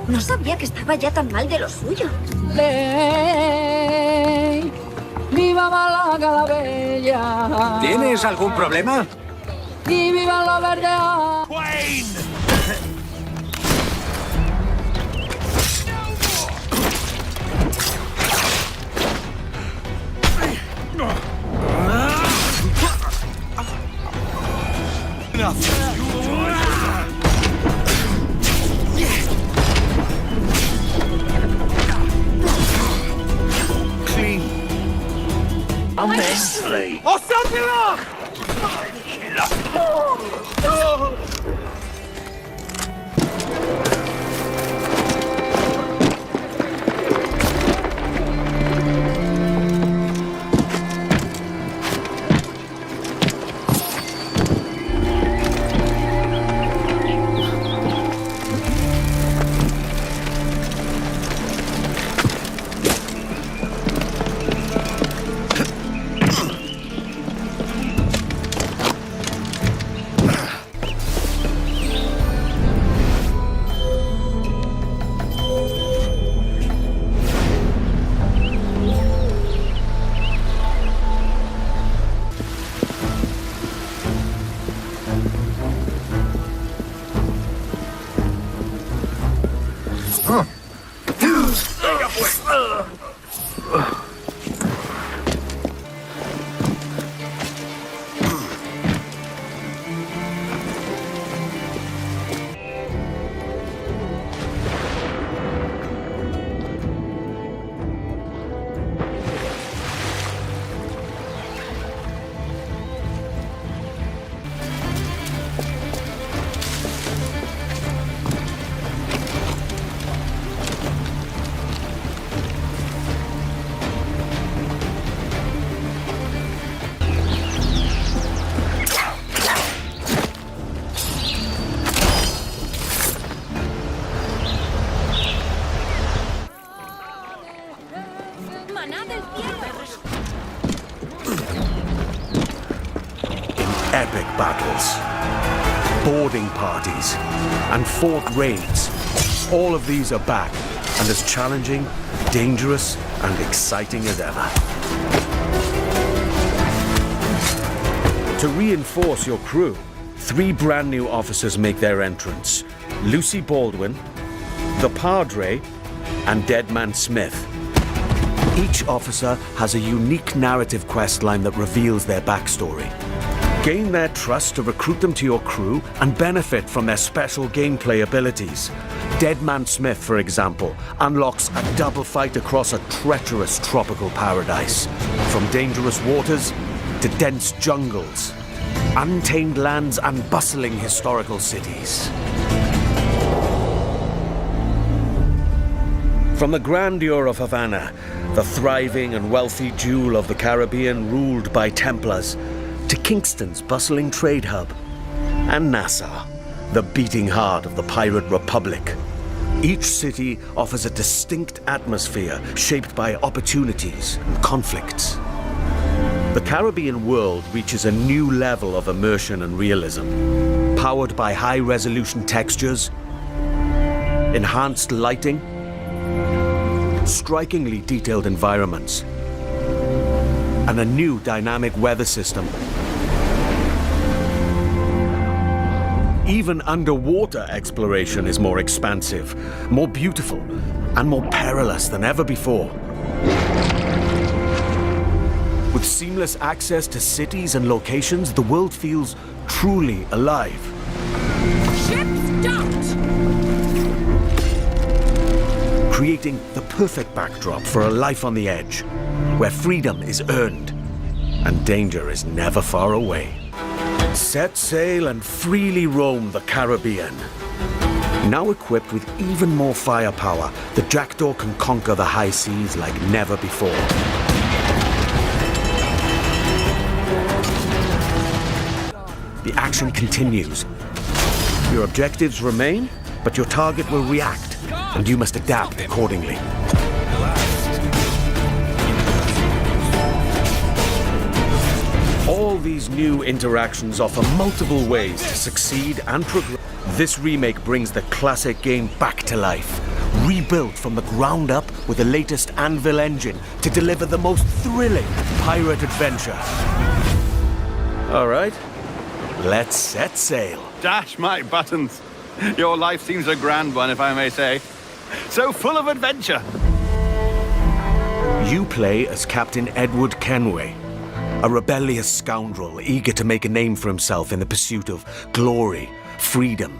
No sabía que estaba ya tan mal de lo suyo. Ley, viva Málaga la bella. ¿Tienes algún problema? Y viva la verdad. Immensely. I'll stop you up! Epic battles, boarding parties, and fort raids. All of these are back and as challenging, dangerous, and exciting as ever. To reinforce your crew, 3 brand new officers make their entrance. Lucy Baldwin, the Padre, and Deadman Smith. Each officer has a unique narrative questline that reveals their backstory. Gain their trust to recruit them to your crew and benefit from their special gameplay abilities. Deadman Smith, for example, unlocks a double fight across a treacherous tropical paradise. From dangerous waters to dense jungles, untamed lands and bustling historical cities. From the grandeur of Havana, the thriving and wealthy jewel of the Caribbean ruled by Templars, to Kingston's bustling trade hub, and Nassau, the beating heart of the Pirate Republic. Each city offers a distinct atmosphere shaped by opportunities and conflicts. The Caribbean world reaches a new level of immersion and realism, powered by high-resolution textures, enhanced lighting, strikingly detailed environments, and a new dynamic weather system. Even underwater exploration is more expansive, more beautiful, and more perilous than ever before. With seamless access to cities and locations, the world feels truly alive. Ships docked! Creating the perfect backdrop for a life on the edge, where freedom is earned and danger is never far away. Set sail and freely roam the Caribbean. Now equipped with even more firepower, the Jackdaw can conquer the high seas like never before. The action continues. Your objectives remain, but your target will react, and you must adapt accordingly. All these new interactions offer multiple ways to succeed and progress. This remake brings the classic game back to life, rebuilt from the ground up with the latest Anvil engine to deliver the most thrilling pirate adventure. All right, let's set sail. Dash my buttons. Your life seems a grand one, if I may say. So full of adventure. You play as Captain Edward Keniay, a rebellious scoundrel eager to make a name for himself in the pursuit of glory, freedom,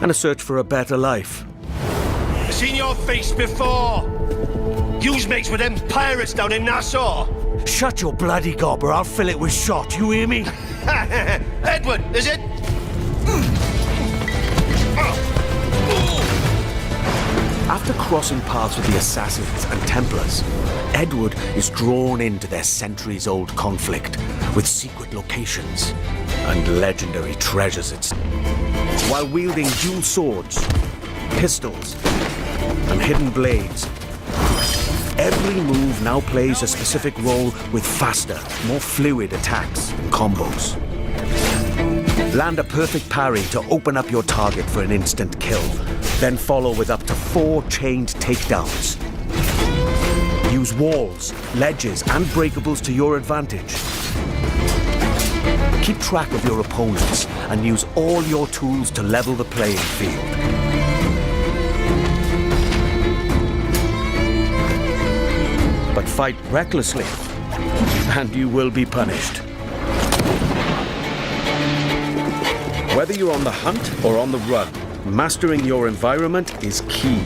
and a search for a better life. I've seen your face before. Yous mates with them pirates down in Nassau. Shut your bloody gob or I'll fill it with shot, you hear me? Edward, is it? After crossing paths with the Assassins and Templars, Edward is drawn into their centuries-old conflict with secret locations and legendary treasures while wielding dual swords, pistols, and hidden blades. Every move now plays a specific role with faster, more fluid attacks and combos. Land a perfect parry to open up your target for an instant kill, then follow with up to 4 chained takedowns. Use walls, ledges, and breakables to your advantage. Keep track of your opponents and use all your tools to level the playing field. But fight recklessly, and you will be punished. Whether you're on the hunt or on the run, mastering your environment is key.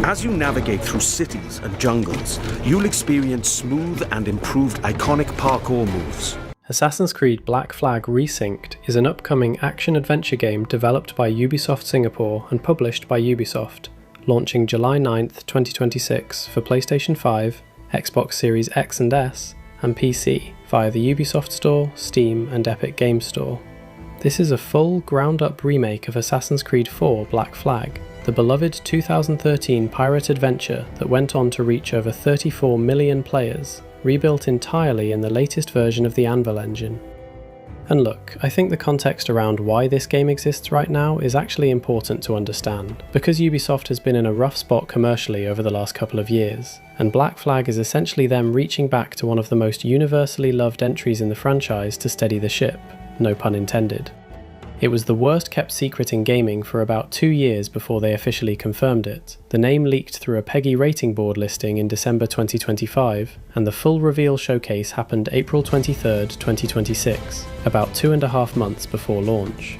As you navigate through cities and jungles, you'll experience smooth and improved iconic parkour moves. Assassin's Creed Black Flag Resynced is an upcoming action-adventure game developed by Ubisoft Singapore and published by Ubisoft, launching July 9th, 2026 for PlayStation 5, Xbox Series X and S, and PC via the Ubisoft Store, Steam, and Epic Games Store. This is a full, ground-up remake of Assassin's Creed 4 Black Flag, the beloved 2013 pirate adventure that went on to reach over 34 million players, rebuilt entirely in the latest version of the Anvil engine. And look, I think the context around why this game exists right now is actually important to understand, because Ubisoft has been in a rough spot commercially over the last couple of years, and Black Flag is essentially them reaching back to one of the most universally loved entries in the franchise to steady the ship, no pun intended. It was the worst kept secret in gaming for about 2 years before they officially confirmed it. The name leaked through a PEGI rating board listing in December 2025, and the full reveal showcase happened April 23, 2026, about 2.5 months before launch.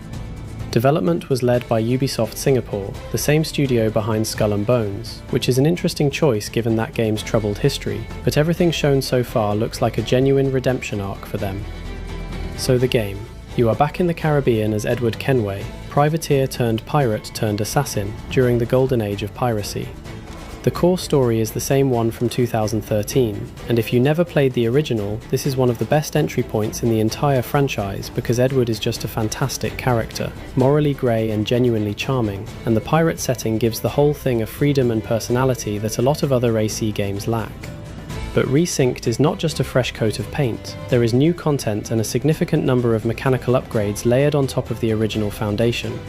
Development was led by Ubisoft Singapore, the same studio behind Skull and Bones, which is an interesting choice given that game's troubled history, but everything shown so far looks like a genuine redemption arc for them. So the game. You are back in the Caribbean as Edward Keniay, privateer turned pirate turned assassin during the golden age of piracy. The core story is the same one from 2013, and if you never played the original, this is one of the best entry points in the entire franchise because Edward is just a fantastic character, morally grey and genuinely charming, and the pirate setting gives the whole thing a freedom and personality that a lot of other AC games lack. But Resynced is not just a fresh coat of paint, there is new content and a significant number of mechanical upgrades layered on top of the original foundation.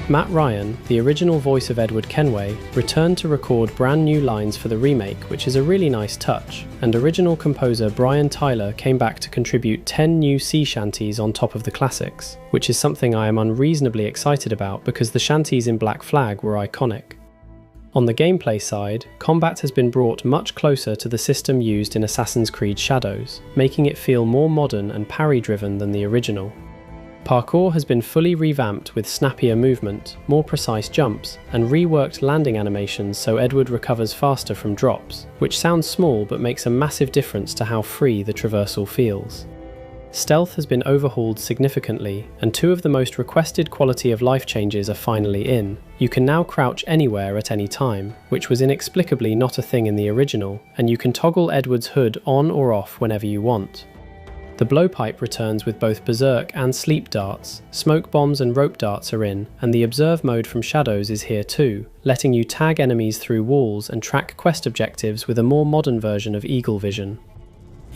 Matt Ryan, the original voice of Edward Keniay, returned to record brand new lines for the remake, which is a really nice touch, and original composer Brian Tyler came back to contribute 10 new sea shanties on top of the classics, which is something I am unreasonably excited about because the shanties in Black Flag were iconic. On the gameplay side, combat has been brought much closer to the system used in Assassin's Creed Shadows, making it feel more modern and parry-driven than the original. Parkour has been fully revamped with snappier movement, more precise jumps, and reworked landing animations so Edward recovers faster from drops, which sounds small but makes a massive difference to how free the traversal feels. Stealth has been overhauled significantly, and 2 of the most requested quality of life changes are finally in. You can now crouch anywhere at any time, which was inexplicably not a thing in the original, and you can toggle Edward's hood on or off whenever you want. The blowpipe returns with both berserk and sleep darts, smoke bombs and rope darts are in, and the observe mode from Shadows is here too, letting you tag enemies through walls and track quest objectives with a more modern version of eagle vision.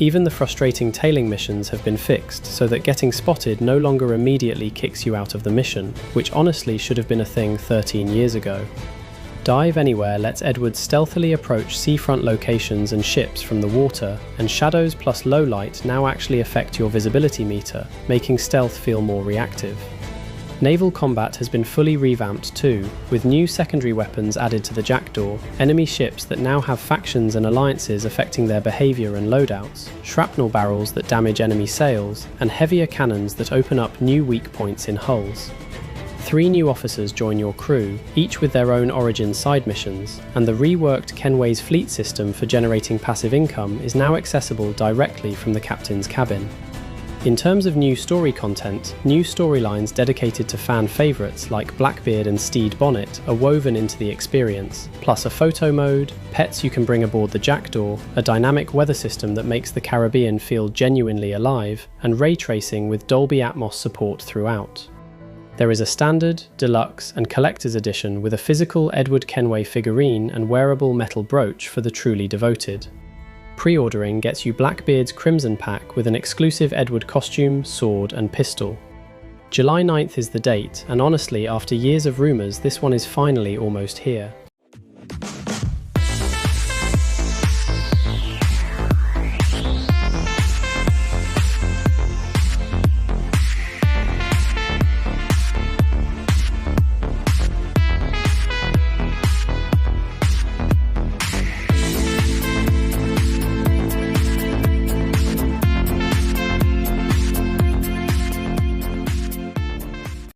Even the frustrating tailing missions have been fixed so that getting spotted no longer immediately kicks you out of the mission, which honestly should have been a thing 13 years ago. Dive Anywhere lets Edward stealthily approach seafront locations and ships from the water, and shadows plus low light now actually affect your visibility meter, making stealth feel more reactive. Naval combat has been fully revamped too, with new secondary weapons added to the jackdaw, enemy ships that now have factions and alliances affecting their behaviour and loadouts, shrapnel barrels that damage enemy sails, and heavier cannons that open up new weak points in hulls. 3 new officers join your crew, each with their own origin side missions, and the reworked Kenway's fleet system for generating passive income is now accessible directly from the captain's cabin. In terms of new story content, new storylines dedicated to fan favourites like Blackbeard and Steed Bonnet are woven into the experience, plus a photo mode, pets you can bring aboard the jackdaw, a dynamic weather system that makes the Caribbean feel genuinely alive, and ray tracing with Dolby Atmos support throughout. There is a standard, deluxe, and collector's edition with a physical Edward Kenway figurine and wearable metal brooch for the truly devoted. Pre-ordering gets you Blackbeard's Crimson Pack with an exclusive Edward costume, sword, and pistol. July 9th is the date, and honestly, after years of rumours, this one is finally almost here.